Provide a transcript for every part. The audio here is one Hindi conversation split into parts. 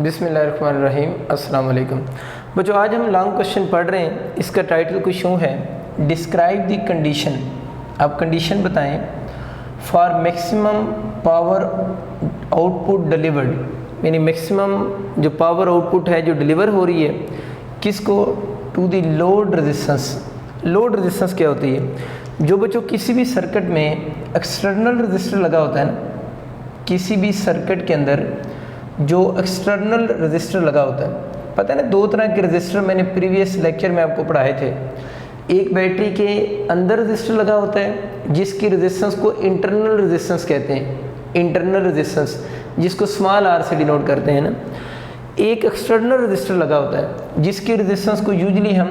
बिस्मिल्लाहिर्रहमानिर्रहीम। अस्सलाम वालेकुम बच्चों, आज हम लॉन्ग क्वेश्चन पढ़ रहे हैं। इसका टाइटल कुछ यूँ है, डिस्क्राइब द कंडीशन। आप कंडीशन बताएं for maximum power output delivered, यानी मैक्सिमम जो पावर आउटपुट है जो डिलीवर हो रही है किसको, to the load resistance. Load resistance क्या होती है? जो बच्चों किसी भी सर्किट में एक्सटर्नल रेजिस्टर लगा होता है ना, किसी भी सर्किट के अंदर जो एक्सटर्नल रेजिस्टर लगा होता है, पता है ना, दो तरह के रेजिस्टर मैंने प्रीवियस लेक्चर में आपको पढ़ाए थे। एक बैटरी के अंदर रेजिस्टर लगा होता है जिसकी रेजिस्टेंस को इंटरनल रेजिस्टेंस कहते हैं, इंटरनल रेजिस्टेंस जिसको स्मॉल आर से डिनोट करते हैं ना। एक एक्सटर्नल रेजिस्टर लगा होता है जिसकी रेजिस्टेंस को यूजुअली हम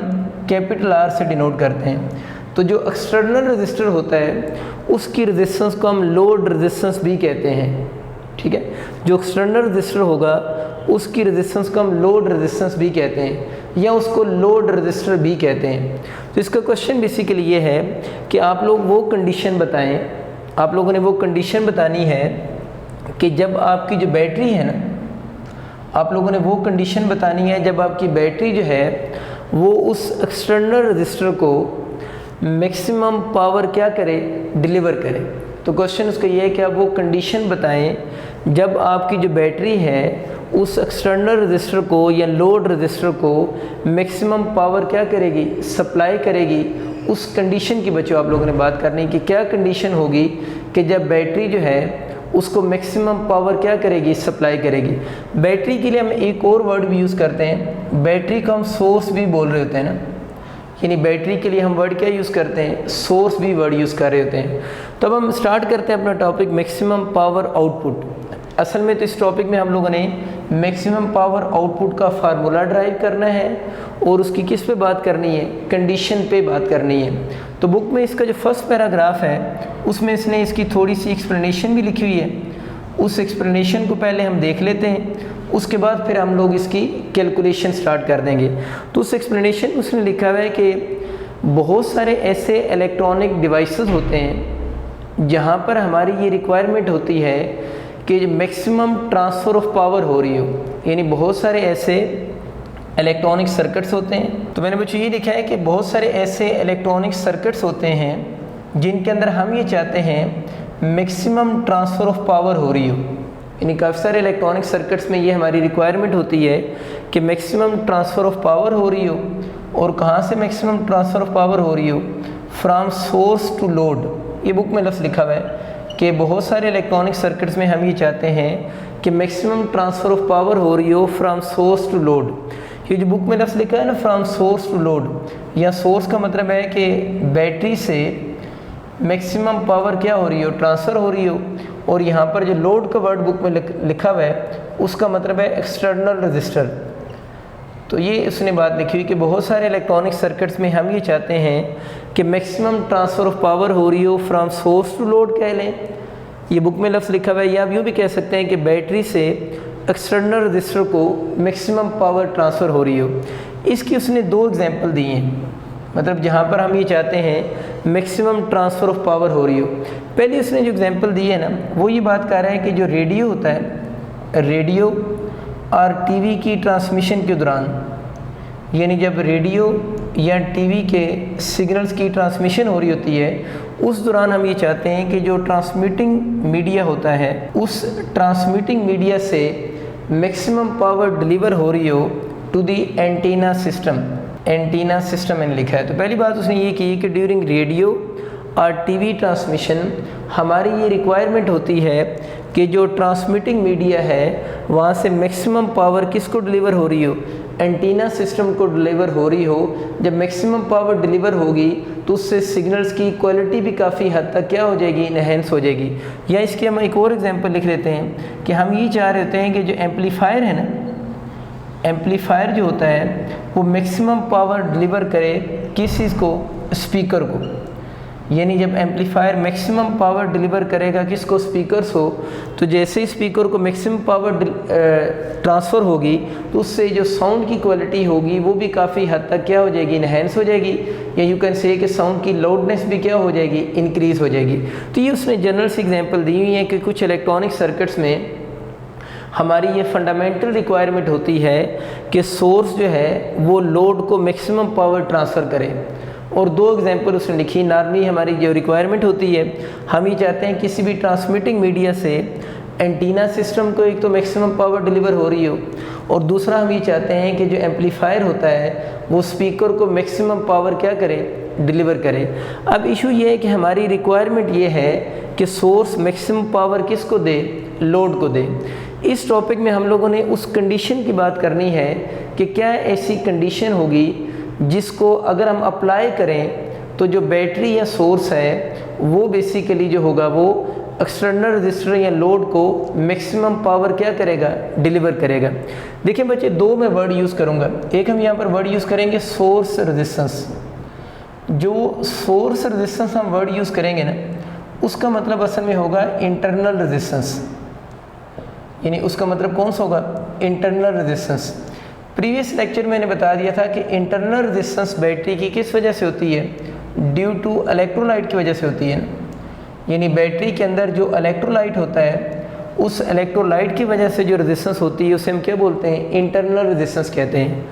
कैपिटल आर से डिनोट करते हैं। तो जो एक्सटर्नल रेजिस्टर होता है उसकी रेजिस्टेंस को हम लोड रेजिस्टेंस भी कहते हैं, ठीक है। जो एक्सटर्नल रेजिस्टर होगा उसकी रेजिस्टेंस को हम लोड रेजिस्टेंस भी कहते हैं या उसको लोड रेजिस्टर भी कहते हैं। तो इसका क्वेश्चन बेसिकली ये है कि आप लोग वो कंडीशन बताएं, आप लोगों ने वो कंडीशन बतानी है कि जब आपकी जो बैटरी है ना, आप लोगों ने वो कंडीशन बतानी है जब आपकी बैटरी जो है वो उस एक्सटर्नल रेजिस्टर को मैक्सिमम पावर क्या करे, डिलीवर करे। तो क्वेश्चन उसका ये है कि आप वो कंडीशन बताएं जब आपकी जो बैटरी है उस एक्सटर्नल रेजिस्टर को या लोड रेजिस्टर को मैक्सिमम पावर क्या करेगी, सप्लाई करेगी। उस कंडीशन की बच्चों आप लोगों ने बात करनी है कि क्या कंडीशन होगी कि जब बैटरी जो है उसको मैक्सिमम पावर क्या करेगी, सप्लाई करेगी। बैटरी के लिए हम एक और वर्ड भी यूज़ करते हैं, बैटरी को हम सोर्स भी बोल रहे होते हैं ना, यानी बैटरी के लिए हम वर्ड क्या यूज़ करते हैं, सोर्स भी वर्ड यूज़ कर रहे होते हैं। तो अब हम स्टार्ट करते हैं अपना टॉपिक मैक्सिमम पावर आउटपुट। असल में तो इस टॉपिक में हम लोगों ने मैक्सिमम पावर आउटपुट का फार्मूला ड्राइव करना है और उसकी किस पे बात करनी है, कंडीशन पे बात करनी है। तो बुक में इसका जो फर्स्ट पैराग्राफ है उसमें इसने इसकी थोड़ी सी एक्सप्लेनेशन भी लिखी हुई है। उस एक्सप्लेनेशन को पहले हम देख लेते हैं, उसके बाद फिर हम लोग इसकी कैलकुलेशन स्टार्ट कर देंगे। तो उस एक्सप्लेनेशन में उसने लिखा हुआ है कि बहुत सारे ऐसे इलेक्ट्रॉनिक डिवाइसेस होते हैं जहाँ पर हमारी ये रिक्वायरमेंट होती है कि मैक्सिमम ट्रांसफ़र ऑफ पावर हो रही हो, यानी बहुत सारे ऐसे इलेक्ट्रॉनिक सर्किट्स होते हैं। तो मैंने बच्चों ये लिखा है कि बहुत सारे ऐसे इलेक्ट्रॉनिक सर्किट्स होते हैं जिनके अंदर हम ये चाहते हैं मैक्सिमम ट्रांसफ़र ऑफ पावर हो रही हो, यानी काफ़ी सारे इलेक्ट्रॉनिक सर्किट्स में ये हमारी रिक्वायरमेंट होती है कि मैक्सिमम ट्रांसफ़र ऑफ पावर हो रही हो। और कहाँ से मैक्सिमम ट्रांसफ़र ऑफ पावर हो रही हो, फ्रॉम सोर्स टू लोड। ये बुक में लफ्ज़ लिखा हुआ है कि बहुत सारे इलेक्ट्रॉनिक सर्किट्स में हम ये चाहते हैं कि मैक्सिमम ट्रांसफ़र ऑफ पावर हो रही हो फ्रॉम सोर्स टू लोड। ये जो बुक में लफ्ज़ लिखा है ना, फ्रॉम सोर्स टू लोड, या सोर्स का मतलब है कि बैटरी से मैक्सिमम पावर क्या हो रही हो, ट्रांसफ़र हो रही हो। और यहाँ पर जो लोड का वर्ड बुक में लिखा हुआ है उसका मतलब है एक्सटर्नल रेजिस्टर। तो ये उसने बात लिखी हुई कि बहुत सारे इलेक्ट्रॉनिक सर्किट्स में हम ये चाहते हैं कि मैक्सिमम ट्रांसफ़र ऑफ पावर हो रही हो फ्रॉम सोर्स टू लोड कह लें, ये बुक में लफ्ज़ लिखा हुआ है। या आप यूँ भी कह सकते हैं कि बैटरी से एक्सटर्नल रेजिस्टर को मैक्सिमम पावर ट्रांसफ़र हो रही हो। इसकी उसने दो एग्जांपल दिए हैं, मतलब जहाँ पर हम ये चाहते हैं मैक्सिमम ट्रांसफ़र ऑफ पावर हो रही हो। पहले उसने जो एग्जांपल दी है ना, वो ये बात कर रहा है कि जो रेडियो होता है, रेडियो और टीवी की ट्रांसमिशन के दौरान, यानी जब रेडियो या टीवी के सिग्नल्स की ट्रांसमिशन हो रही होती है उस दौरान हम ये चाहते हैं कि जो ट्रांसमिटिंग मीडिया होता है उस ट्रांसमिटिंग मीडिया से मैक्सिमम पावर डिलीवर हो रही हो to the antenna system. Antenna system मैंने लिखा है। तो पहली बात उसने ये की कि ड्यूरिंग रेडियो और टीवी ट्रांसमिशन हमारी ये रिक्वायरमेंट होती है कि जो ट्रांसमिटिंग मीडिया है वहाँ से मैक्सिमम पावर किसको डिलीवर हो रही हो, एंटीना सिस्टम को डिलीवर हो रही हो। जब मैक्सिमम पावर डिलीवर होगी तो उससे सिग्नल्स की क्वालिटी भी काफ़ी हद तक क्या हो जाएगी, इनहेंस हो जाएगी। या इसके हम एक और एग्जांपल लिख लेते हैं कि हम ये चाह रहे होते हैं कि जो एम्पलीफायर है ना, एम्पलीफायर जो होता है वो मैक्सिमम पावर डिलीवर करे किस चीज़ को, स्पीकर को। यानी जब एम्पलीफायर मैक्सिमम पावर डिलीवर करेगा किसको, स्पीकर्स हो, तो जैसे ही स्पीकर को मैक्सिमम पावर ट्रांसफ़र होगी तो उससे जो साउंड की क्वालिटी होगी वो भी काफ़ी हद तक क्या हो जाएगी, इन्हेंस हो जाएगी, या यू कैन से कि साउंड की लाउडनेस भी क्या हो जाएगी, इंक्रीज़ हो जाएगी। तो ये उसने जनरल सी एग्जांपल दी हुई है कि कुछ इलेक्ट्रॉनिक सर्किट्स में हमारी ये फंडामेंटल रिक्वायरमेंट होती है कि सोर्स जो है वो लोड को मैक्सिमम पावर ट्रांसफ़र करे। और दो एग्जांपल उसने लिखी। नॉर्मली हमारी जो रिक्वायरमेंट होती है, हम ये चाहते हैं किसी भी ट्रांसमिटिंग मीडिया से एंटीना सिस्टम को एक तो मैक्सिमम पावर डिलीवर हो रही हो, और दूसरा हम ये चाहते हैं कि जो एम्पलीफायर होता है वो स्पीकर को मैक्सिमम पावर क्या करे, डिलीवर करे। अब इशू ये है कि हमारी रिक्वायरमेंट ये है कि सोर्स मैक्सिमम पावर किसको दे, लोड को दे। इस टॉपिक में हम लोगों ने उस कंडीशन की बात करनी है कि क्या ऐसी कंडीशन होगी जिसको अगर हम अप्लाई करें तो जो बैटरी या सोर्स है वो बेसिकली जो होगा वो एक्सटर्नल रजिस्टर या लोड को मैक्सिमम पावर क्या करेगा, डिलीवर करेगा। देखिए बच्चे, दो मैं वर्ड यूज़ करूँगा। एक हम यहाँ पर वर्ड यूज़ करेंगे सोर्स रेजिस्टेंस। जो सोर्स रेजिस्टेंस हम वर्ड यूज़ करेंगे ना, उसका मतलब असल में होगा इंटरनल रेजिस्टेंस, यानी उसका मतलब कौन सा होगा, इंटरनल रेजिस्टेंस। प्रीवियस लेक्चर मैंने बता दिया था कि इंटरनल रेजिस्टेंस बैटरी की किस वजह से होती है, ड्यू टू इलेक्ट्रोलाइट की वजह से होती है। यानी बैटरी के अंदर जो इलेक्ट्रोलाइट होता है उस इलेक्ट्रोलाइट की वजह से जो रेजिस्टेंस होती है उसे हम क्या बोलते हैं, इंटरनल रेजिस्टेंस कहते हैं।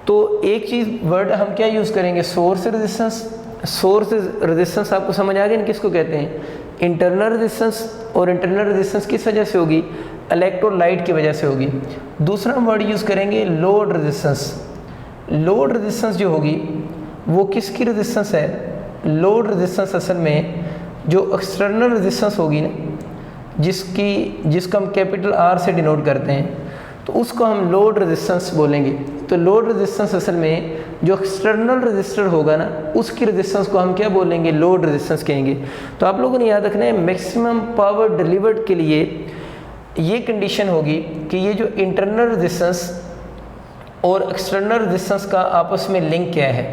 तो एक चीज़ वर्ड हम क्या यूज़ करेंगे, सोर्स रेजिस्टेंस। सोर्स रेजिस्टेंस आपको समझ आ गया ना किसको कहते हैं, इंटरनल रेजिस्टेंस। और इंटरनल रेजिस्टेंस किस वजह से होगी, इलेक्ट्रोलाइट की वजह से होगी। दूसरा हम वर्ड यूज़ करेंगे लोड रेजिस्टेंस। लोड रेजिस्टेंस जो होगी वो किसकी रेजिस्टेंस है, लोड रेजिस्टेंस असल में जो एक्सटर्नल रेजिस्टेंस होगी ना, जिसको हम कैपिटल आर से डिनोट करते हैं, तो उसको हम लोड रेजिस्टेंस बोलेंगे। तो लोड रेजिस्टेंस असल में जो एक्सटर्नल रेजिस्टर होगा ना उसकी रेजिस्टेंस को हम क्या बोलेंगे, लोड रेजिस्टेंस कहेंगे। तो आप लोगों ने याद रखना है मैक्सिमम पावर डिलीवर्ड के लिए ये कंडीशन होगी कि ये जो इंटरनल रेजिस्टेंस और एक्सटर्नल रेजिस्टेंस का आपस में लिंक क्या है।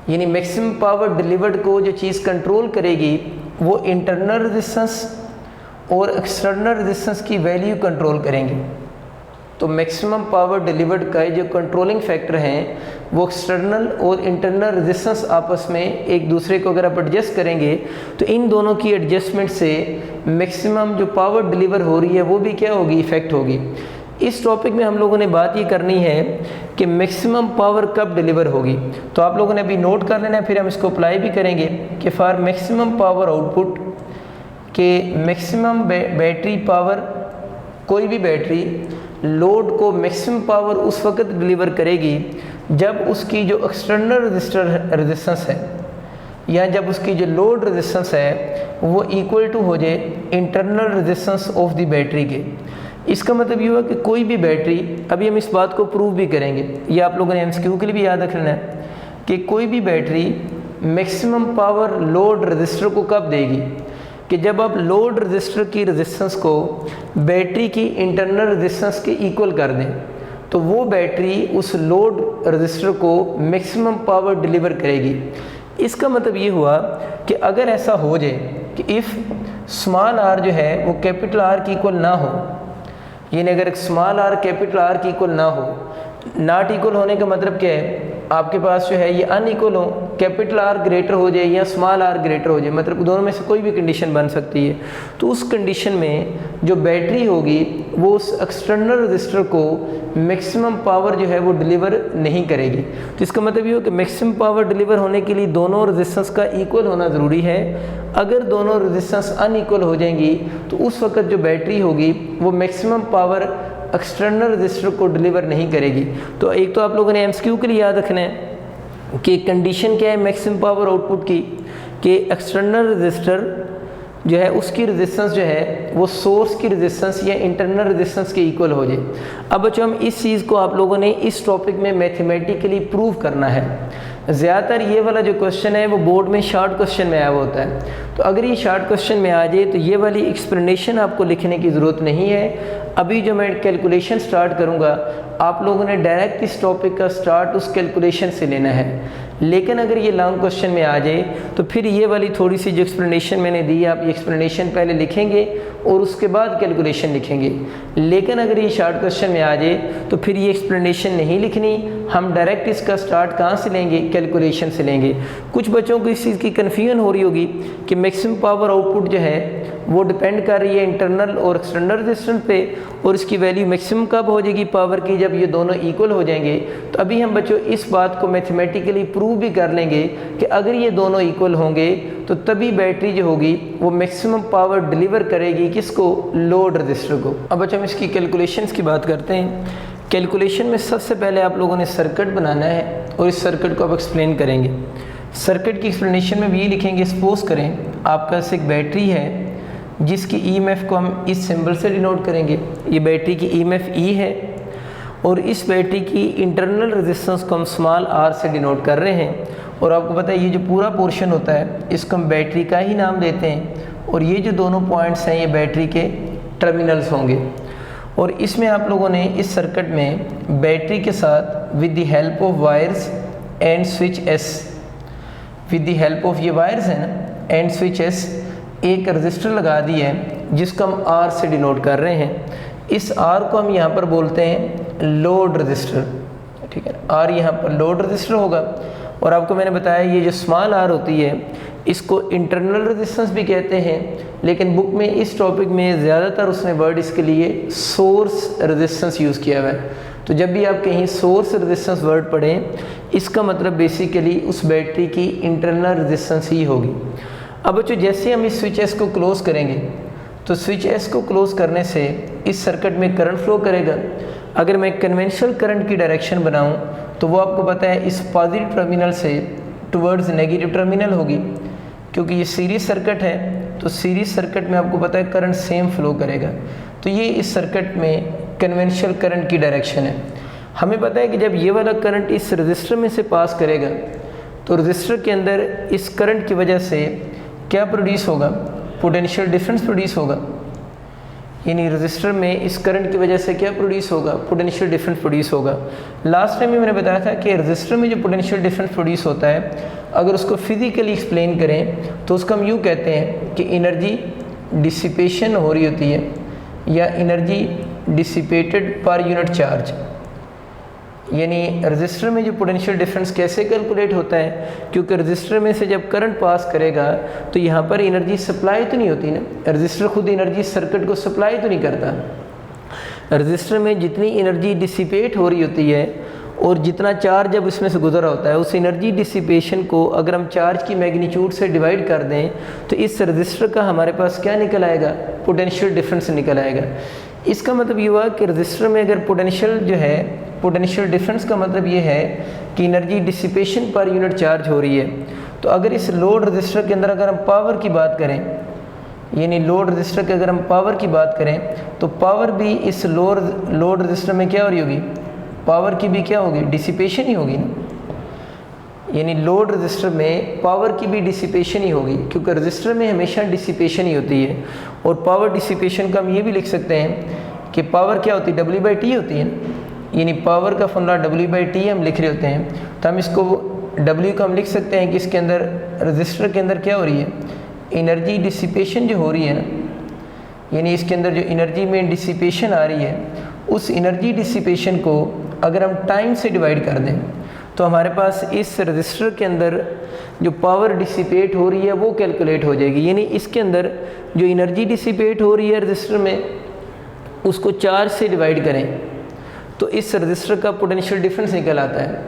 यानी मैक्सिमम पावर डिलीवर्ड को जो चीज़ कंट्रोल करेगी वो इंटरनल रेजिस्टेंस और एक्सटर्नल रेजिस्टेंस की वैल्यू कंट्रोल करेंगे। तो मैक्सिमम पावर डिलीवर्ड का जो कंट्रोलिंग फैक्टर हैं वो एक्सटर्नल और इंटरनल रेजिस्टेंस आपस में एक दूसरे को अगर आप एडजस्ट करेंगे तो इन दोनों की एडजस्टमेंट से मैक्सिमम जो पावर डिलीवर हो रही है वो भी क्या होगी, इफेक्ट होगी। इस टॉपिक में हम लोगों ने बात ये करनी है कि मैक्सिमम पावर कब डिलीवर होगी। तो आप लोगों ने अभी नोट कर लेना है, फिर हम इसको अप्लाई भी करेंगे कि फॉर मैक्सिमम पावर आउटपुट के मैक्सिमम बैटरी पावर, कोई भी बैटरी लोड को मैक्सिमम पावर उस वक्त डिलीवर करेगी जब उसकी जो एक्सटर्नल रेजिस्टेंस है या जब उसकी जो लोड रेजिस्टेंस है वो इक्वल टू हो जाए internal resistance of the battery के। इसका मतलब ये हुआ कि कोई भी बैटरी, अभी हम इस बात को प्रूव भी करेंगे, ये आप लोगों ने एमसीक्यू के लिए भी याद रखना है कि कोई भी battery maximum power load register को कब देगी, कि जब आप लोड रजिस्टर की रेजिस्टेंस को बैटरी की इंटरनल रेजिस्टेंस के इक्वल कर दें तो वो बैटरी उस लोड रजिस्टर को मैक्सिमम पावर डिलीवर करेगी। इसका मतलब ये हुआ कि अगर ऐसा हो जाए कि इफ़ स्मॉल आर जो है वो कैपिटल आर की इक्वल ना हो, यानी अगर स्मॉल आर कैपिटल आर की इक्वल ना हो, नॉट इक्वल होने का मतलब क्या है, आपके पास जो है ये अनइक्वल हो, कैपिटल आर ग्रेटर हो जाए या स्मॉल आर ग्रेटर हो जाए, मतलब दोनों में से कोई भी कंडीशन बन सकती है। तो उस कंडीशन में जो बैटरी होगी वो उस एक्सटर्नल रजिस्टर को मैक्सिमम पावर जो है वो डिलीवर नहीं करेगी। तो इसका मतलब ये हो कि मैक्सिमम पावर डिलीवर होने के लिए दोनों रेजिस्टेंस का इक्वल होना ज़रूरी है। अगर दोनों रेजिस्टेंस अनइक्वल हो जाएंगी तो उस वक्त जो बैटरी होगी वो मैक्सिमम पावर एक्सटर्नल रजिस्टर को डिलीवर नहीं करेगी। तो एक तो आप लोगों ने एमसीक्यू के लिए याद रखना है कि कंडीशन क्या है मैक्सिमम पावर आउटपुट की, कि एक्सटर्नल रजिस्टर जो है उसकी रेजिस्टेंस जो है वो सोर्स की रेजिस्टेंस या इंटरनल रेजिस्टेंस के इक्वल हो जाए। अब बच्चों हम इस चीज़ को आप लोगों ने इस टॉपिक में मैथमेटिकली प्रूव करना है। ज़्यादातर ये वाला जो क्वेश्चन है वो बोर्ड में शॉर्ट क्वेश्चन में आया हुआ होता है। तो अगर ये शॉर्ट क्वेश्चन में आ जाए तो ये वाली एक्सप्लेनेशन आपको लिखने की ज़रूरत नहीं है। अभी जो मैं कैलकुलेशन स्टार्ट करूँगा आप लोगों ने डायरेक्ट इस टॉपिक का स्टार्ट उस कैलकुलेशन से लेना है। लेकिन अगर ये लॉन्ग क्वेश्चन में आ जाए तो फिर ये वाली थोड़ी सी जो एक्सप्लेनेशन मैंने दी आप ये एक्सप्लेनेशन पहले लिखेंगे और उसके बाद कैलकुलेशन लिखेंगे। लेकिन अगर ये शॉर्ट क्वेश्चन में आ जाए तो फिर ये एक्सप्लेनेशन नहीं लिखनी, हम डायरेक्ट इसका स्टार्ट कहाँ से लेंगे, कैलकुलेशन से लेंगे। कुछ बच्चों को इस चीज़ की कन्फ्यूजन हो रही होगी कि मैक्सिमम पावर आउटपुट जो है वो डिपेंड कर रही है इंटरनल और एक्सटर्नल रेजिस्टेंस पे, और इसकी वैल्यू मैक्सिमम कब हो जाएगी पावर की, जब ये दोनों इक्वल हो जाएंगे। तो अभी हम बच्चों इस बात को मैथमेटिकली प्रूव भी कर लेंगे कि अगर ये दोनों इक्वल होंगे तो तभी बैटरी जो होगी वो मैक्सिमम पावर डिलीवर करेगी किसको, लोड रजिस्टर को। अब बच्चों हम इसकी कैलकुलेशंस की बात करते हैं। कैलकुलेशन में सबसे पहले आप लोगों ने सर्किट बनाना है और इस सर्किट को आप एक्सप्लेन करेंगे। सर्किट की एक्सप्लेनेशन में भी ये लिखेंगे, सपोज करें आपके पास एक बैटरी है जिसकी ईएमएफ को हम इस सिंबल से डिनोट करेंगे। ये बैटरी की ईएमएफ ई है और इस बैटरी की इंटरनल रेजिस्टेंस को हम स्मॉल आर से डिनोट कर रहे हैं। और आपको पता है ये जो पूरा पोर्शन होता है इसको हम बैटरी का ही नाम देते हैं, और ये जो दोनों पॉइंट्स हैं ये बैटरी के टर्मिनल्स होंगे। और इसमें आप लोगों ने इस सर्किट में बैटरी के साथ with the help of wires and switch S, with the help of ये वायर्स है ना एंड स्विच एस, एक रजिस्टर लगा दी है जिसको हम आर से डिनोट कर रहे हैं। इस आर को हम यहाँ पर बोलते हैं लोड रजिस्टर, ठीक है। आर यहाँ पर लोड रजिस्टर होगा। और आपको मैंने बताया ये जो स्मॉल आर होती है इसको इंटरनल रेजिस्टेंस भी कहते हैं, लेकिन बुक में इस टॉपिक में ज़्यादातर उसने वर्ड इसके लिए सोर्स रेजिस्टेंस यूज़ किया हुआ है। तो जब भी आप कहीं सोर्स रेजिस्टेंस वर्ड पढ़ें इसका मतलब बेसिकली उस बैटरी की इंटरनल रेजिस्टेंस ही होगी। अब बच्चों जैसे हम इस स्विच एस को क्लोज़ करेंगे तो स्विच एस को क्लोज़ करने से इस सर्किट में करंट फ्लो करेगा। अगर मैं कन्वेंशनल करंट की डायरेक्शन बनाऊं तो वो आपको पता है इस पॉजिटिव टर्मिनल से टुवर्ड्स नेगेटिव टर्मिनल होगी, क्योंकि ये सीरीज सर्किट है। तो सीरीज सर्किट में आपको पता है करंट सेम फ्लो करेगा। तो ये इस सर्किट में कन्वेंशनल करंट की डायरेक्शन है। हमें पता है कि जब ये वाला करंट इस रजिस्टर में से पास करेगा तो रजिस्टर के अंदर इस करंट की वजह से क्या प्रोड्यूस होगा, पोटेंशियल डिफरेंस प्रोड्यूस होगा। यानी रजिस्टर में इस करंट की वजह से क्या प्रोड्यूस होगा, पोटेंशियल डिफरेंस प्रोड्यूस होगा। लास्ट टाइम में मैंने बताया था कि रजिस्टर में जो पोटेंशियल डिफरेंस प्रोड्यूस होता है अगर उसको फिजिकली एक्सप्लेन करें तो उसको हम यूँ कहते हैं कि एनर्जी डिसिपेशन हो रही होती है, या energy dissipated per unit charge. यानी रजिस्टर में जो पोटेंशियल डिफरेंस कैसे कैलकुलेट होता है, क्योंकि रजिस्टर में से जब करंट पास करेगा तो यहाँ पर एनर्जी सप्लाई तो नहीं होती ना, रजिस्टर खुद एनर्जी सर्किट को सप्लाई तो नहीं करता। रजिस्टर में जितनी एनर्जी डिसिपेट हो रही होती है और जितना चार्ज जब इसमें से गुजरा होता है उस एनर्जी डिसिपेशन को अगर हम चार्ज की मैग्नीट्यूड से डिवाइड कर दें तो इस रजिस्टर का हमारे पास क्या निकल आएगा, पोटेंशियल डिफरेंस निकल आएगा। इसका मतलब ये हुआ कि रजिस्टर में अगर पोटेंशियल जो है, पोटेंशियल डिफरेंस का मतलब ये है कि energy dissipation per unit charge हो रही है। तो अगर इस लोड रजिस्टर के अंदर अगर हम पावर की बात करें, यानी लोड रजिस्टर के अगर हम पावर की बात करें तो पावर भी इस लोड रजिस्टर में क्या हो रही होगी, पावर की भी क्या होगी, डिसिपेशन ही होगी ना। यानी लोड रजिस्टर में पावर की भी डिसिपेशन ही होगी, क्योंकि रजिस्टर में हमेशा डिसिपेशन ही होती है। और पावर डिसिपेशन का हम ये भी लिख सकते हैं कि पावर क्या होती है, W/T होती है। यानी पावर का फॉर्मूला W/T हम लिख रहे होते हैं, तो हम इसको W का हम लिख सकते हैं कि इसके अंदर रजिस्टर के अंदर क्या हो रही है, एनर्जी डिसिपेशन जो हो रही है ना, यानी इसके अंदर जो एनर्जी में डिसिपेशन आ रही है उस एनर्जी डिसिपेशन को अगर हम टाइम से डिवाइड कर दें तो हमारे पास इस रजिस्टर के अंदर जो पावर डिसिपेट हो रही है वो कैलकुलेट हो जाएगी। यानी इसके अंदर जो एनर्जी डिसिपेट हो रही है रजिस्टर में उसको चार्ज से डिवाइड करें तो इस रजिस्टर का पोटेंशियल डिफरेंस निकल आता है,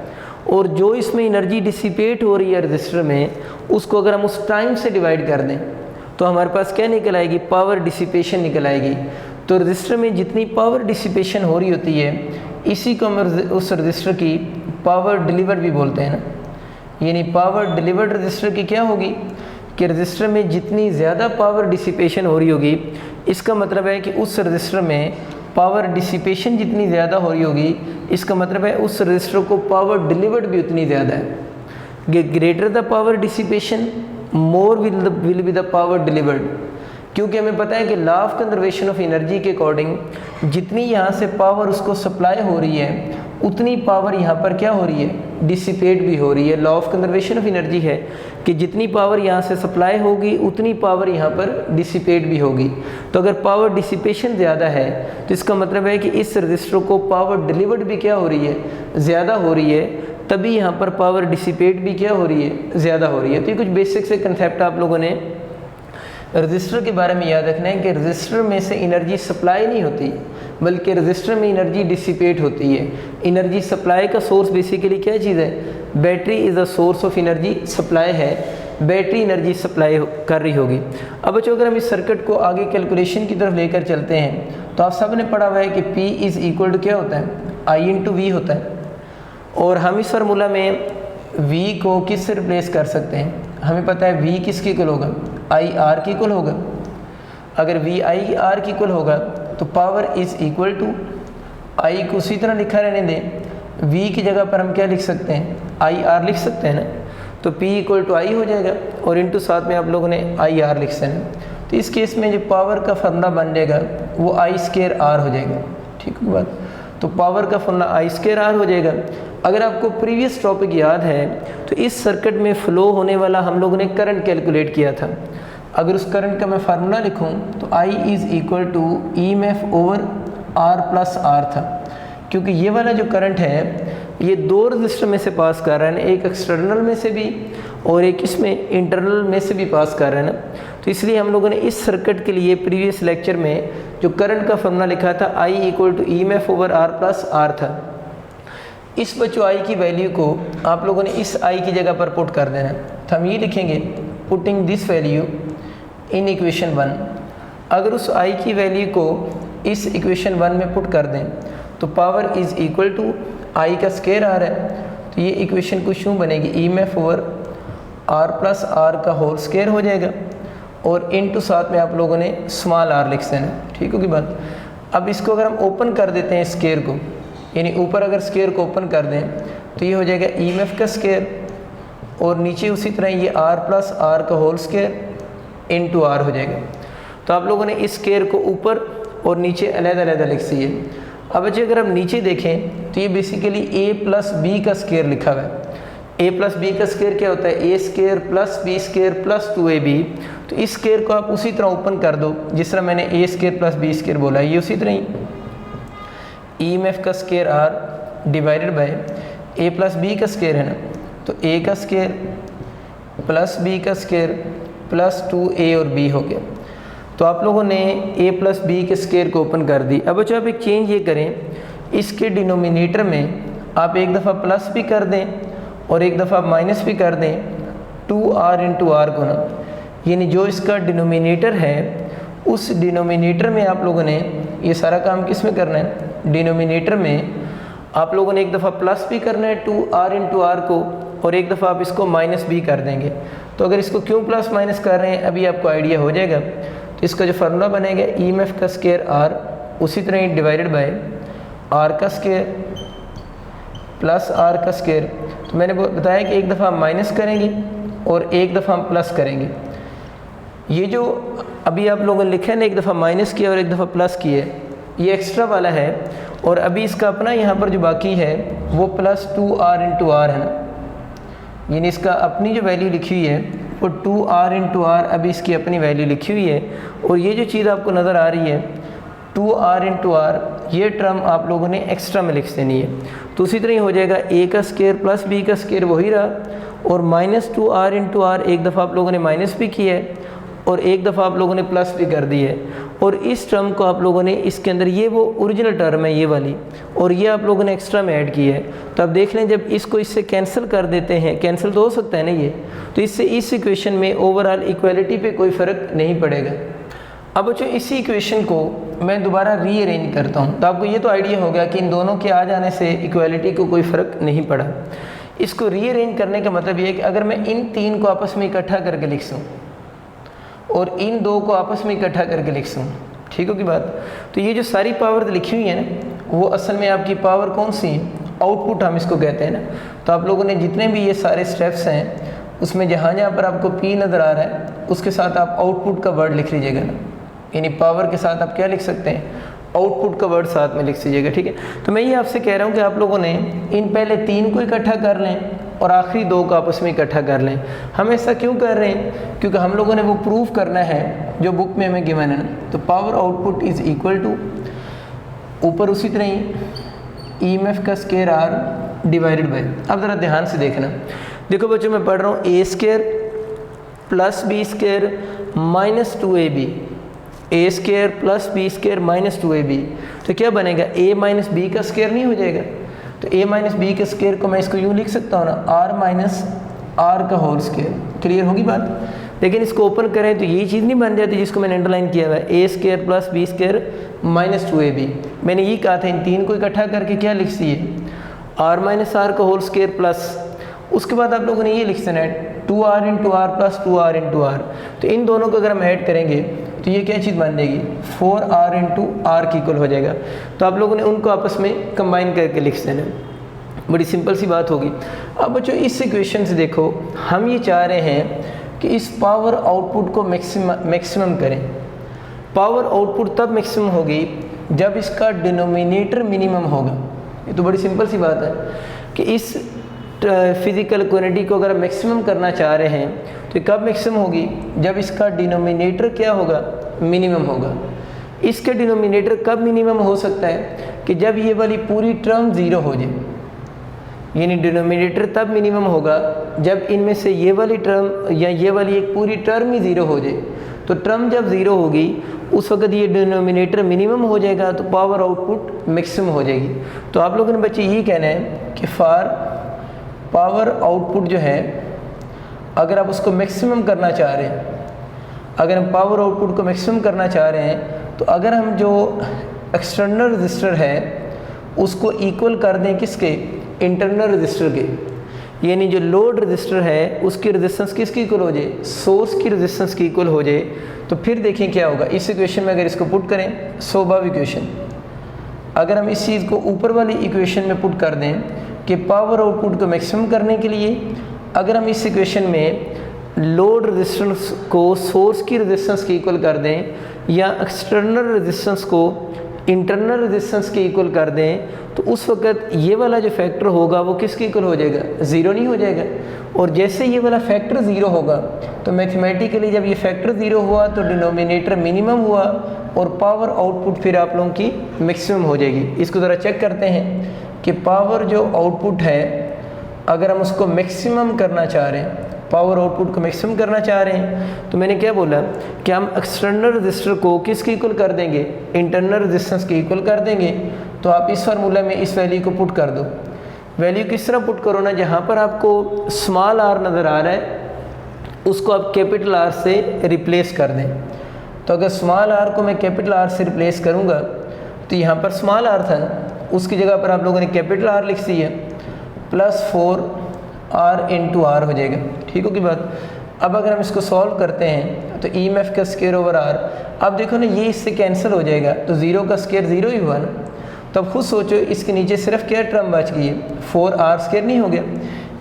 और जो इसमें एनर्जी डिसिपेट हो रही है रजिस्टर में उसको अगर हम उस टाइम से डिवाइड कर दें तो हमारे पास क्या निकल आएगी, पावर डिसिपेशन निकल आएगी। तो रजिस्टर में जितनी पावर डिसिपेशन हो रही होती है इसी को हम उस रजिस्टर की पावर डिलीवर भी बोलते हैं ना। यानी पावर डिलीवर्ड रजिस्टर की क्या होगी कि रजिस्टर में जितनी ज़्यादा पावर डिसिपेशन हो रही होगी इसका मतलब है कि उस रजिस्टर में पावर डिसिपेशन जितनी ज़्यादा हो रही होगी इसका मतलब है उस रजिस्टर को पावर डिलीवर्ड भी उतनी ज़्यादा है। Greater the power dissipation more will be the power delivered, क्योंकि हमें पता है कि law of conservation of energy के अकॉर्डिंग जितनी यहाँ से पावर उसको सप्लाई हो रही है उतनी पावर यहाँ पर क्या हो रही है, डिसिपेट भी हो रही है। Law of conservation of energy है कि जितनी पावर यहाँ से सप्लाई होगी उतनी पावर यहाँ पर डिसिपेट भी होगी। तो अगर पावर डिसिपेशन ज़्यादा है तो इसका मतलब है कि इस रजिस्टर को पावर डिलीवर्ड भी क्या हो रही है, ज़्यादा हो रही है, तभी यहाँ पर पावर डिसिपेट भी क्या हो रही है, ज़्यादा हो रही है। तो ये कुछ बेसिक से कंसेप्ट आप लोगों ने रजिस्टर के बारे में याद रखना है कि रजिस्टर में से एनर्जी सप्लाई नहीं होती बल्कि रजिस्टर में एनर्जी डिसिपेट होती है। एनर्जी सप्लाई का सोर्स बेसिकली क्या चीज़ है, battery is a source of energy supply है, बैटरी एनर्जी सप्लाई कर रही होगी। अब बच्चों अगर हम इस सर्किट को आगे कैलकुलेशन की तरफ लेकर चलते हैं तो आप सब ने पढ़ा हुआ है कि P इज़ इक्वल टू क्या होता है, I इंटू वी होता है। और हम इस फार्मूला में V को किस से रिप्लेस कर सकते हैं, हमें पता है V किसके इक्वल होगा, I R के इक्वल होगा। अगर V I R के इक्वल होगा तो power is equal to I को उसी तरह लिखा रहने दें, V की जगह पर हम क्या लिख सकते हैं, I R लिख सकते हैं ना, तो P इक्वल टू I हो जाएगा और इनटू साथ में आप लोगों ने I R लिख देना। तो इस केस में जो पावर का फार्मूला बन जाएगा वो I स्क्वायर R हो जाएगा। ठीक है बात, तो पावर का फार्मूला I स्क्वायर R हो जाएगा। अगर आपको प्रीवियस टॉपिक याद है तो इस सर्किट में फ़्लो होने वाला हम लोगों ने करंट कैलकुलेट किया था। अगर उस करंट का मैं फार्मूला लिखूं तो I is equal to EMF over R plus R था, क्योंकि ये वाला जो करंट है ये दो रजिस्टर में से पास कर रहा है ना, एक एक्सटर्नल में से भी और एक इसमें इंटरनल में से भी पास कर रहा है ना। तो इसलिए हम लोगों ने इस सर्किट के लिए प्रीवियस लेक्चर में जो करंट का फार्मूला लिखा था I equal to EMF over R plus R था। इस बच्चों I की वैल्यू को आप लोगों ने इस I की जगह पर पुट कर देना है। तो हम ये लिखेंगे putting this value in equation 1। अगर उस I की वैल्यू को इस इक्वेशन 1 में पुट कर दें तो power is equal to I का स्क्वायर आ रहा है, तो ये इक्वेशन कुछ यूँ बनेगी EMF over R plus R का होल स्क्वायर हो जाएगा और इनटू साथ में आप लोगों ने स्मॉल r लिख देना। ठीक होगी बात। अब इसको अगर हम ओपन कर देते हैं स्क्वायर को, यानी ऊपर अगर स्क्वायर को ओपन कर दें तो ये हो जाएगा EMF का स्क्वायर और नीचे उसी तरह ये R प्लस R का होल स्क्वायर इनटू R हो जाएगा। तो आप लोगों ने इस स्क्वायर को ऊपर और नीचे अलग-अलग लिख दिए। अब बच्चे अगर हम नीचे देखें तो ये बेसिकली A प्लस B का स्क्वायर लिखा हुआ है। A प्लस B का स्क्वायर क्या होता है, A square plus B square plus 2AB। तो इस स्क्वायर को आप उसी तरह ओपन कर दो जिस तरह मैंने A square plus B square बोला है, ये उसी तरह ही EMF का square R divided bye A plus B का स्क्वायर है ना, तो A का स्क्वायर प्लस B का स्क्वायर प्लस 2A और B हो गया। तो आप लोगों ने A प्लस B के स्क्वायर को ओपन कर दी। अब बच्चों आप एक चेंज ये करें, इसके डिनोमिनेटर में आप एक दफ़ा प्लस भी कर दें और एक दफ़ा माइनस भी कर दें 2R इंटू R को ना, यानी जो इसका डिनोमिनेटर है उस डिनोमिनेटर में आप लोगों ने ये सारा काम किस में करना है, डिनोमिनेटर में आप लोगों ने एक दफ़ा प्लस भी करना है 2R इंटू R को और एक दफ़ा आप इसको माइनस भी कर देंगे। तो अगर इसको क्यों प्लस माइनस कर रहे हैं अभी आपको आइडिया हो जाएगा। तो इसका जो फार्मूला बनेगा EMF का स्क्वायर R उसी तरह ही डिवाइडेड बाय R का स्क्वायर प्लस R का स्क्वायर। तो मैंने बताया कि एक दफ़ा हम माइनस करेंगे और एक दफ़ा हम प्लस करेंगे। ये जो अभी आप लोगों ने लिखा है ना, एक दफ़ा माइनस किया और एक दफ़ा प्लस किया, ये एक्स्ट्रा वाला है और अभी इसका अपना यहाँ पर जो बाकी है वो प्लस 2R इंटू R है ना, यानी इसका अपनी जो वैल्यू लिखी हुई है वो 2R इंटू R अभी इसकी अपनी वैल्यू लिखी हुई है। और ये जो चीज़ आपको नज़र आ रही है 2R इंटू R, ये टर्म आप लोगों ने एक्स्ट्रा में लिख देनी है। तो उसी तरह ही हो जाएगा A का स्क्वायर प्लस B का स्क्वायर वही रहा और माइनस 2R इंटू R एक दफ़ा आप लोगों ने माइनस भी किया है और एक दफ़ा आप लोगों ने प्लस भी कर दी है। और इस टर्म को आप लोगों ने इसके अंदर, ये वो ओरिजिनल टर्म है ये वाली, और ये आप लोगों ने एक्स्ट्रा में ऐड की है। तो आप देख लें जब इसको इससे कैंसिल कर देते हैं, कैंसिल तो हो सकता है ना ये, तो इससे इस इक्वेशन में ओवरऑल इक्वालिटी पे कोई फ़र्क नहीं पड़ेगा। अब बच्चों इसी इक्वेशन को मैं दोबारा रीअरेंज करता हूँ तो आपको ये तो आइडिया हो गया कि इन दोनों के आ जाने से इक्वालिटी को कोई फ़र्क नहीं पड़ा। इसको रीअरेंज करने का मतलब ये है कि अगर मैं इन तीन को आपस में इकट्ठा करके लिख दूँ और इन दो को आपस में इकट्ठा करके लिख दूँ, ठीक होगी बात। तो ये जो सारी पावर लिखी हुई है ना वो असल में आपकी पावर कौन सी है, आउटपुट हम इसको कहते हैं ना। तो आप लोगों ने जितने भी ये सारे स्टेप्स हैं उसमें जहाँ जहाँ पर आपको P नज़र आ रहा है उसके साथ आप आउटपुट का वर्ड लिख लीजिएगा ना, यानी पावर के साथ आप क्या लिख सकते हैं, आउटपुट का वर्ड साथ में लिख लीजिएगा, ठीक है। तो मैं ये आपसे कह रहा हूँ कि आप लोगों ने इन पहले 3 को इकट्ठा कर लें और आखिरी 2 को आपस में इकट्ठा कर लें। हम ऐसा क्यों कर रहे हैं, क्योंकि हम लोगों ने वो प्रूव करना है जो बुक में हमें गिवन है ना। तो power output is equal to, ऊपर उसी तरह ही EMF का स्क्वायर R डिवाइडेड बाय, अब ज़रा ध्यान से देखना। देखो बच्चों मैं पढ़ रहा हूँ A square plus B square minus 2AB, A square plus B square minus 2AB, तो क्या बनेगा, A माइनस B का स्क्वायर नहीं हो जाएगा। तो A माइनस B के स्क्वायर को मैं इसको यूँ लिख सकता हूँ ना, R माइनस R का होल स्क्वायर। क्लियर होगी बात। लेकिन इसको ओपन करें तो ये चीज़ नहीं बन जाती जिसको मैंने अंडरलाइन किया हुआ है, A square plus B square minus 2AB। मैंने ये कहा था इन 3 को इकट्ठा करके क्या लिख सी है, R माइनस R का होल स्क्वायर प्लस, उसके बाद आप लोगों ने ये लिख देना है 2R into R plus 2R into R। तो इन दोनों को अगर हम ऐड करेंगे तो ये क्या चीज़ बन जाएगी, 4R इंटू R की इक्वल हो जाएगा। तो आप लोगों ने उनको आपस में कंबाइन करके लिख देना, बड़ी सिंपल सी बात होगी। अब बच्चों इस इक्वेशन से देखो, हम ये चाह रहे हैं कि इस पावर आउटपुट को मैक्सिमम करें। पावर आउटपुट तब मैक्सिमम होगी जब इसका डिनोमिनेटर मिनिमम होगा। ये तो बड़ी सिंपल सी बात है कि इस फिज़िकल क्वांटिटी को अगर मैक्सिमम करना चाह रहे हैं तो कब मैक्सिमम होगी, जब इसका डिनोमिनेटर क्या होगा, मिनिमम होगा। इसके डिनोमिनेटर कब मिनिमम हो सकता है कि जब ये वाली पूरी टर्म ज़ीरो हो जाए, यानी डिनोमिनेटर तब मिनिमम होगा जब इनमें से ये वाली टर्म या ये वाली एक पूरी टर्म ही ज़ीरो हो जाए। तो टर्म जब ज़ीरो होगी उस वक्त ये डिनोमिनेटर मिनिमम हो जाएगा, तो पावर आउटपुट मैक्सिमम हो जाएगी। तो आप लोगों ने बच्चे यही कहना है कि फॉर पावर आउटपुट जो है, अगर आप उसको मैक्सिमम करना चाह रहे हैं, अगर हम पावर आउटपुट को मैक्सिमम करना चाह रहे हैं तो अगर हम जो एक्सटर्नल रजिस्टर है उसको इक्वल कर दें किसके, इंटरनल रजिस्टर के, यानी जो लोड रजिस्टर है उसकी रेजिस्टेंस किसकी इक्वल हो जाए, सोर्स की रेजिस्टेंस की इक्वल हो जाए। तो फिर देखें क्या होगा इस इक्वेशन में, अगर इसको पुट करें स्वाभाविक इक्वेशन, अगर हम इस चीज़ को ऊपर वाली इक्वेशन में पुट कर दें कि पावर आउटपुट को मैक्सिमम करने के लिए अगर हम इस इक्वेशन में लोड रेजिस्टेंस को सोर्स की रेजिस्टेंस के इक्वल कर दें या एक्सटर्नल रेजिस्टेंस को इंटरनल रेजिस्टेंस के इक्वल कर दें, तो उस वक्त ये वाला जो फैक्टर होगा वो किसके इक्वल हो जाएगा, ज़ीरो नहीं हो जाएगा। और जैसे ये वाला फैक्टर ज़ीरो होगा तो मैथमेटिकली जब ये फैक्टर ज़ीरो हुआ तो डिनोमिनेटर मिनिमम हुआ और पावर आउटपुट फिर आप लोगों की मैक्सिमम हो जाएगी। इसको ज़रा चेक करते हैं कि पावर जो आउटपुट है अगर हम उसको मैक्सिमम करना चाह रहे हैं, पावर आउटपुट को मैक्सिमम करना चाह रहे हैं, तो मैंने क्या बोला कि हम एक्सटर्नल रजिस्टर को किसके इक्वल कर देंगे, इंटरनल रेजिस्टेंस के इक्वल कर देंगे। तो आप इस फार्मूला में इस वैल्यू को पुट कर दो। वैल्यू किस तरह पुट करो ना, जहाँ पर आपको स्मॉल r नज़र आ रहा है उसको आप कैपिटल R से रिप्लेस कर दें। तो अगर स्मॉल r को मैं कैपिटल R से रिप्लेस करूँगा तो यहाँ पर स्मॉल r था ना, उसकी जगह पर आप लोगों ने कैपिटल R लिख दी है, प्लस 4R इंटू R हो जाएगा। ठीक होगी बात। अब अगर हम इसको सॉल्व करते हैं तो EMF का स्क्वायर ओवर R, अब देखो ना ये इससे कैंसिल हो जाएगा, तो ज़ीरो का स्क्वायर ज़ीरो ही हुआ ना। तो अब खुद सोचो इसके नीचे सिर्फ क्या टर्म बच गई है, 4R स्क्वायर नहीं हो गया।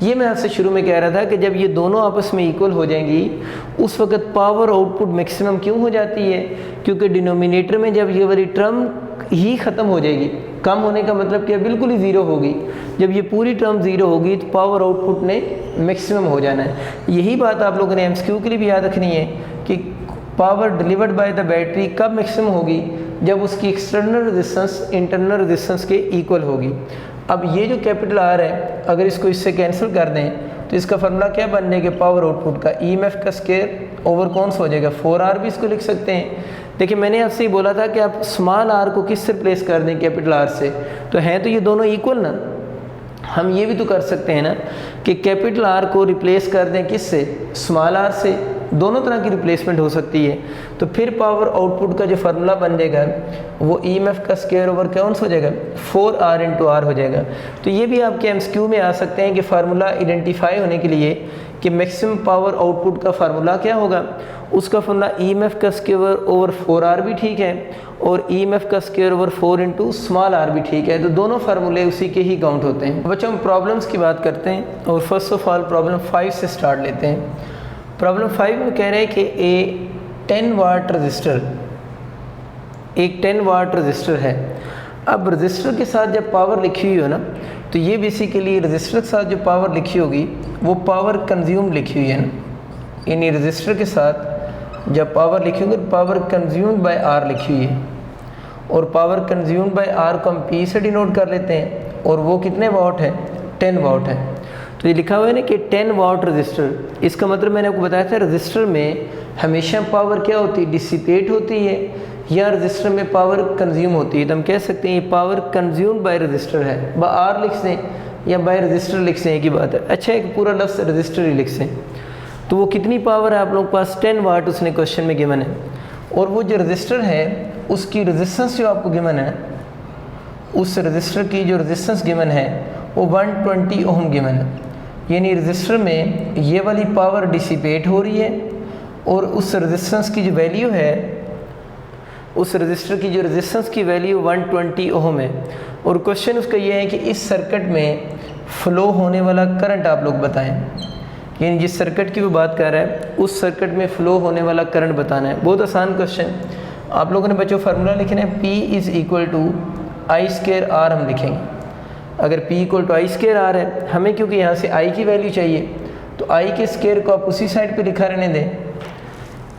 ये मैं आपसे शुरू में कह रहा था कि जब ये दोनों आपस में इक्वल हो जाएंगी उस वक्त पावर आउटपुट मैक्सिमम क्यों हो जाती है, क्योंकि डिनोमिनेटर में जब ये वाली टर्म ही ख़त्म हो जाएगी, कम होने का मतलब क्या, बिल्कुल ही ज़ीरो होगी। जब ये पूरी टर्म ज़ीरो होगी तो पावर आउटपुट ने मैक्सिमम हो जाना है। यही बात आप लोगों ने MCQ के लिए भी याद रखनी है कि power delivered by the battery कब मैक्सिमम होगी, जब उसकी एक्सटर्नल रेजिस्टेंस इंटरनल रेजिस्टेंस के इक्वल होगी। अब ये जो कैपिटल R है अगर इसको इससे कैंसिल कर दें तो इसका फार्मूला क्या बन जाएगा, पावर आउटपुट का EMF का स्क्वायर ओवर कौन सा हो जाएगा, 4R भी इसको लिख सकते हैं। देखिए मैंने आपसे ही बोला था कि आप स्मॉल r को किस से रिप्लेस कर दें, कैपिटल R से, तो हैं तो ये दोनों इक्वल ना। हम ये भी तो कर सकते हैं ना कि कैपिटल R को रिप्लेस कर दें किस से, स्मॉल r से, दोनों तरह की रिप्लेसमेंट हो सकती है। तो फिर पावर आउटपुट का जो फार्मूला बन जाएगा वो EMF का स्क्वायर ओवर कौन सा हो जाएगा 4R इंटू आर हो जाएगा। तो ये भी आपके MCQ में आ सकते हैं कि फार्मूला आइडेंटिफाई होने के लिए कि मैक्सिमम पावर आउटपुट का फार्मूला क्या होगा, उसका फार्मूला EMF का स्क्वायर ओवर 4R भी ठीक है और EMF का square over 4 into small r भी ठीक है। तो दोनों फार्मूले उसी के ही काउंट होते हैं। बच्चों हम प्रॉब्लम्स की बात करते हैं और फर्स्ट ऑफ ऑल प्रॉब्लम 5 से स्टार्ट लेते हैं। प्रॉब्लम 5 में कह रहे हैं कि एक 10 वाट रजिस्टर है। अब रजिस्टर के साथ जब पावर लिखी हुई हो ना, तो ये बेसिकली रजिस्टर के साथ जो पावर लिखी होगी वो पावर कंज्यूम लिखी हुई है ना, यानी रजिस्टर के साथ जब पावर लिखी होगी पावर कंज्यूम्ड बाय R लिखी हुई है और पावर कंज्यूम्ड बाय R को हम P से डिनोट कर लेते हैं और वो कितने वाट है 10 वाट है। तो ये लिखा हुआ है ना कि 10 वाट रजिस्टर, इसका मतलब मैंने आपको बताया था रजिस्टर में हमेशा पावर क्या होती है डिसिपेट होती है या रजिस्टर में पावर कंज्यूम होती है। तो हम कह सकते हैं ये पावर कंज्यूम्ड बाय रजिस्टर है, R लिख दें या बाय रजिस्टर लिख दें एक ही बात है। अच्छा एक पूरा लफ्ज़ रजिस्टर ही लिख दें। तो वो कितनी पावर है आप लोगों के पास 10 वाट उसने क्वेश्चन में गिवन है और वो जो रजिस्टर है उसकी रेजिस्टेंस जो आपको गिवन है, उस रजिस्टर की जो रेजिस्टेंस गिवन है वो 120 ओम गिवन है। यानी रजिस्टर में ये वाली पावर डिसिपेट हो रही है और उस रेजिस्टेंस की जो वैल्यू है, उस रजिस्टर की जो रेजिस्टेंस की वैल्यू 120 ओम है। और क्वेश्चन उसका ये है कि इस सर्किट में फ़्लो होने वाला करंट आप लोग बताएं। यानी जिस सर्किट की वो बात कर रहा है उस सर्किट में फ़्लो होने वाला करंट बताना है। बहुत आसान क्वेश्चन। आप लोगों ने बच्चों फार्मूला लिखना है P is equal to I square R हम लिखेंगे। अगर P equal to I square R है हमें, क्योंकि यहाँ से I की वैल्यू चाहिए तो I के स्क्वायर को आप उसी साइड पे लिखा रहने दें,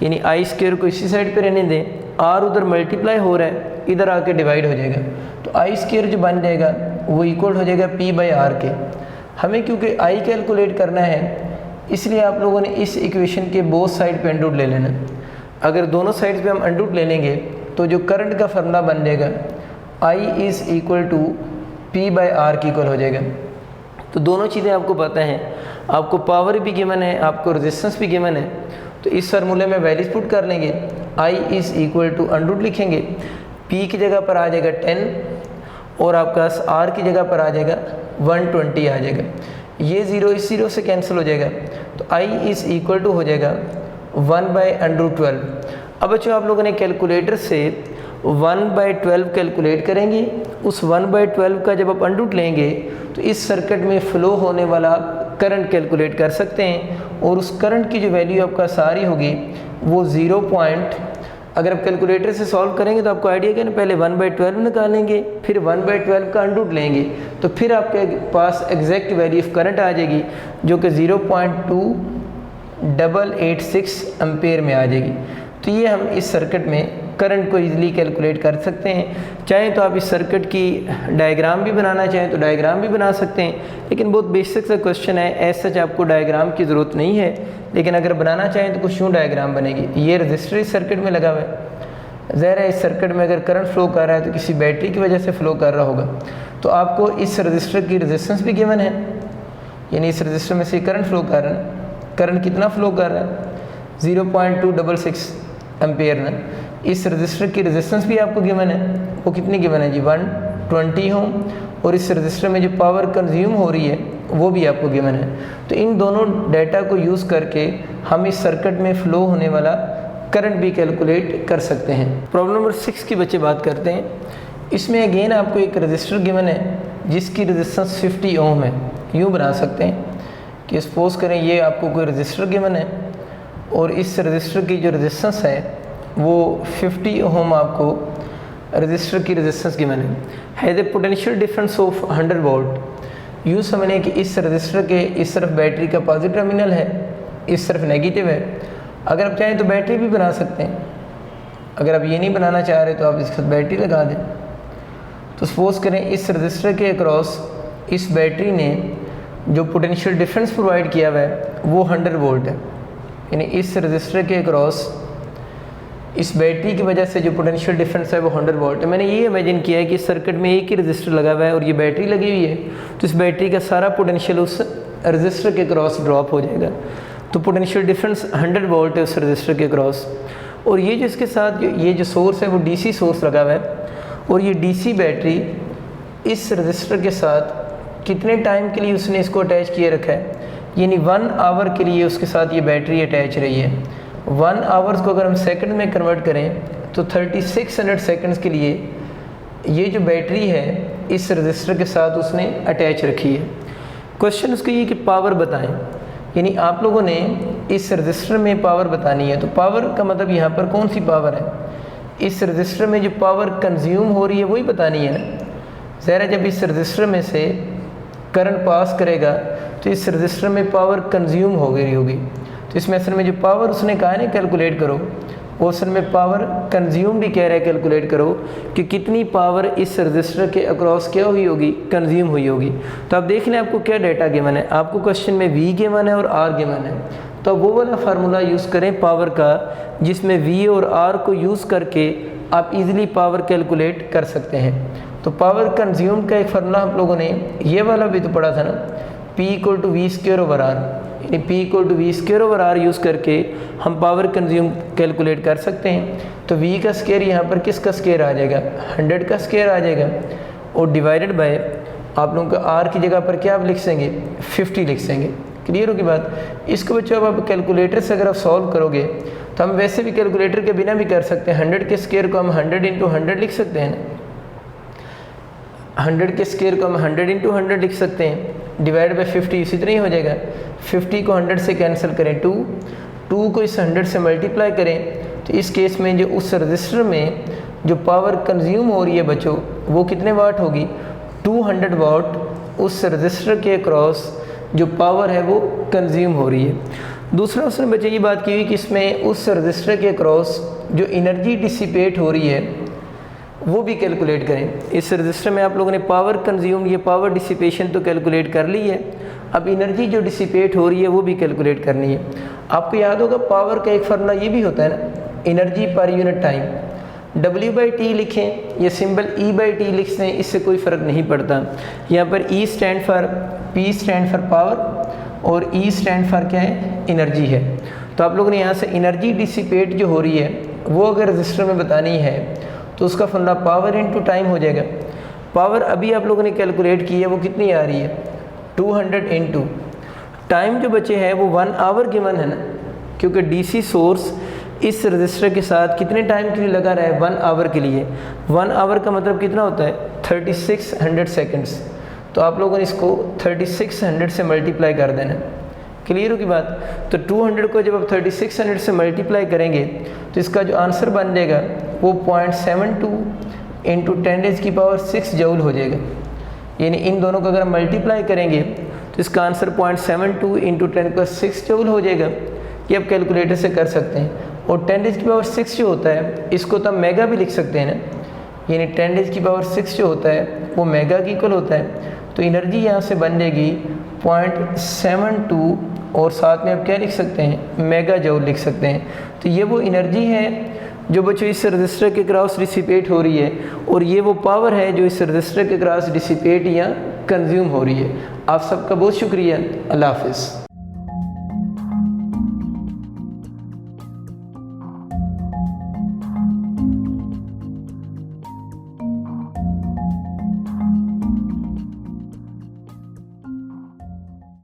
यानी I स्क्वायर को इसी साइड पे रहने दें। R उधर मल्टीप्लाई हो रहा है, इधर आके डिवाइड हो जाएगा तो I स्क्वायर जो बन जाएगा वो इक्वल हो जाएगा P बाई R के। हमें क्योंकि I कैलकुलेट करना है इसलिए आप लोगों ने इस इक्वेशन के बोथ साइड पे अंडर ले लेना। अगर दोनों साइड्स पे हम अंडर ले लेंगे तो जो करंट का फार्मूला बन जाएगा I is equal to P by R की इक्वल हो जाएगा। तो दोनों चीज़ें आपको पता हैं, आपको पावर भी गिवन है, आपको रेजिस्टेंस भी गिवन है। तो इस फार्मूले में वैल्यूज पुट कर लेंगे। I is equal to under लिखेंगे, P की जगह पर आ जाएगा 10 और आपका R की जगह पर आ जाएगा 120 आ जाएगा। ये 0 इस 0 से कैंसिल हो जाएगा तो I इज़ इक्वल टू हो जाएगा 1/√12। अब बच्चों आप लोगों ने कैलकुलेटर से 1/12 कैलकुलेट करेंगे। उस 1/12 का जब आप अंडर लेंगे तो इस सर्किट में फ़्लो होने वाला करंट कैलकुलेट कर सकते हैं और उस करंट की जो वैल्यू आपका सारी होगी वो 0. अगर आप कैलकुलेटर से सॉल्व करेंगे तो आपको आइडिया क्या ना, पहले 1/12 निकालेंगे फिर 1/12 का अंडर लेंगे तो फिर आपके पास एग्जैक्ट वैल्यू ऑफ करंट आ जाएगी जो कि 0.2886 एम्पेयर में आ जाएगी। तो ये हम इस सर्किट में करंट को इजीली कैलकुलेट कर सकते हैं। चाहें तो आप इस सर्किट की डायग्राम भी बनाना चाहें तो डायग्राम भी बना सकते हैं, लेकिन बहुत बेसिक सा क्वेश्चन है, एज सच आपको डायग्राम की ज़रूरत नहीं है। लेकिन अगर बनाना चाहें तो कुछ यूँ डायग्राम बनेगी। ये रजिस्टर इस सर्किट में लगा हुआ है, ज़ाहिर है इस सर्किट में अगर करंट फ्लो कर रहा है तो किसी बैटरी की वजह से फ़्लो कर रहा होगा। तो आपको इस रजिस्टर की रेजिस्टेंस भी गिवन है, यानी इस रजिस्टर में से करंट फ्लो कर रहा है। करंट कितना फ्लो कर रहा है 0.266 एम्पेयर ना। इस रजिस्टर की रेजिस्टेंस भी आपको गिवन है, वो कितनी गिवन है जी 120 ओम। और इस रजिस्टर में जो पावर कंज्यूम हो रही है वो भी आपको गिवन है। तो इन दोनों डाटा को यूज़ करके हम इस सर्किट में फ़्लो होने वाला करंट भी कैलकुलेट कर सकते हैं। प्रॉब्लम नंबर 6 की बच्चे बात करते हैं। इसमें अगेन आपको एक रजिस्टर गिवन है जिसकी रेजिस्टेंस 50 ओम है। यूँ बना सकते हैं कि सपोज करें ये आपको कोई रजिस्टर गिवन है और इस रजिस्टर की जो रेजिस्टेंस है वो 50 ओम आपको रजिस्टर की रेजिस्टेंस गिवन है the potential difference of 100 volt. यूँ समझें कि इस रजिस्टर के इस तरफ बैटरी का पॉजिटिव टर्मिनल है, इस तरफ नेगेटिव है। अगर आप चाहें तो बैटरी भी बना सकते हैं, अगर आप ये नहीं बनाना चाह रहे तो आप इसके साथ बैटरी लगा दें। तो सपोज करें इस रजिस्टर के अक्रॉस इस बैटरी ने जो पोटेंशियल डिफरेंस प्रोवाइड किया हुआ है वो 100 वोल्ट है, यानी इस रजिस्टर के अक्रॉस इस बैटरी की वजह से जो पोटेंशियल डिफरेंस है वो 100 वोल्ट है। मैंने ये इमेजिन किया है कि इस सर्किट में एक ही रजिस्टर लगा हुआ है और ये बैटरी लगी हुई है, तो इस बैटरी का सारा पोटेंशियल उस रजिस्टर के क्रॉस ड्रॉप हो जाएगा। तो पोटेंशियल डिफरेंस 100 वोल्ट है उस रजिस्टर के क्रॉस। और ये जो इसके साथ ये जो सोर्स है वो डीसी सोर्स लगा हुआ है, और ये डीसी बैटरी इस रजिस्टर के साथ कितने टाइम के लिए उसने इसको अटैच किए रखा है, यानी 1 आवर के लिए उसके साथ ये बैटरी अटैच रही है। 1 आवर्स को अगर हम सेकंड में कन्वर्ट करें तो 3600 सेकंड्स के लिए ये जो बैटरी है इस रजिस्टर के साथ उसने अटैच रखी है। क्वेश्चन उसका ये कि पावर बताएं, यानी आप लोगों ने इस रजिस्टर में पावर बतानी है। तो पावर का मतलब यहाँ पर कौन सी पावर है, इस रजिस्टर में जो पावर कंज्यूम हो रही है वही बतानी है ना। ज़रा जब इस रजिस्टर में से करंट पास करेगा तो इस रजिस्टर में पावर कंज्यूम हो गई होगी। तो इसमें असल में जो पावर उसने कहा है ना कैलकुलेट करो, वो असल में पावर कंज्यूम भी कह रहा है कैलकुलेट करो कि कितनी पावर इस रजिस्टर के अक्रॉस क्या हुई होगी, कंज्यूम हुई होगी। तो आप देख लें आपको क्या डेटा गिवन है, आपको क्वेश्चन में V गिवन है और R गिवन है। तो वो वाला फार्मूला यूज़ करें पावर का जिसमें V और R को यूज़ करके आप इजीली पावर कैलकुलेट कर सकते हैं। तो पावर कंज्यूम का एक फार्मूला आप लोगों ने ये वाला भी तो पढ़ा था ना, P = V²/R, यानी P = V²/R यूज़ करके हम पावर कंज्यूम कैलकुलेट कर सकते हैं। तो V का स्क्वायर यहाँ पर किसका स्क्वायर आ जाएगा, 100 का स्क्वायर आ जाएगा, और डिवाइडेड बाय आप लोगों का R की जगह पर क्या आप लिख देंगे, 50 लिख देंगे। क्लियर होगी बात। इसको बच्चों अब आप कैलकुलेटर से अगर आप सॉल्व करोगे तो हम वैसे भी कैलकुलेटर के बिना भी कर सकते हैं। 100 के स्क्वायर को हम 100 × 100 लिख सकते हैं ना, 100 के स्क्वायर को हम 100 × 100 लिख सकते हैं, डिवाइड बाय 50 इसी तरह ही हो जाएगा। 50 को 100 से कैंसिल करें 2 को इस 100 से मल्टीप्लाई करें, तो इस केस में जो उस रजिस्टर में जो पावर कंज्यूम हो रही है बच्चों वो कितने वाट होगी, 200 वाट उस रजिस्टर के अक्रॉस जो पावर है वो कंज्यूम हो रही है। दूसरा उसने बच्चे ये बात की हुई कि इसमें उस रजिस्टर के अक्रॉस जो एनर्जी डिसिपेट हो रही है वो भी कैलकुलेट करें। इस रजिस्टर में आप लोगों ने पावर कंज्यूम, ये पावर डिसिपेशन तो कैलकुलेट कर ली है, अब एनर्जी जो डिसिपेट हो रही है वो भी कैलकुलेट करनी है। आपको याद होगा पावर का एक फार्मूला ये भी होता है ना, energy per unit time, W/T लिखें या सिंबल E/T लिख दें, इससे कोई फ़र्क नहीं पड़ता। यहाँ पर E stand for, P stand for power और E स्टैंड फॉर क्या है, एनर्जी है। तो आप लोगों ने यहाँ से एनर्जी डिसिपेट जो हो रही है वो अगर रजिस्टर में बतानी है तो उसका फंडा पावर इनटू टाइम हो जाएगा। पावर अभी आप लोगों ने कैलकुलेट की है वो कितनी आ रही है, 200 इनटू टाइम जो बचे है वो 1 आवर गिवन है ना, क्योंकि डीसी सोर्स इस रजिस्टर के साथ कितने टाइम के लिए लगा रहा है, 1 आवर के लिए। 1 आवर का मतलब कितना होता है, 3600 सेकेंड्स। तो आप लोगों ने इसको 3600 से मल्टीप्लाई कर देना। क्लियर होगी बात। तो 200 को जब आप 3600 से मल्टीप्लाई करेंगे तो इसका जो आंसर बन जाएगा वो 0.72 इंटू 10⁻6 जूल हो जाएगा। यानी इन दोनों को अगर हम मल्टीप्लाई करेंगे तो इसका आंसर 0.72 इंटू 10⁻6 जूल हो जाएगा। ये आप कैलकुलेटर से कर सकते हैं। और 10⁻6 जो होता है इसको तो हम मेगा भी लिख सकते हैं ना, यानी 10⁻6 जो होता है वो मेगा की इक्वल होता है। तो एनर्जी यहाँ से बन जाएगी 0.72 और साथ में आप क्या लिख सकते हैं, मेगा जूल लिख सकते हैं। तो ये वो एनर्जी है जो बच्चों इस रजिस्टर के क्रॉस डिसिपेट हो रही है, और ये वो पावर है जो इस रजिस्टर के क्रॉस डिसिपेट या कंज्यूम हो रही है। आप सबका बहुत शुक्रिया। अल्लाह हाफ़िज़।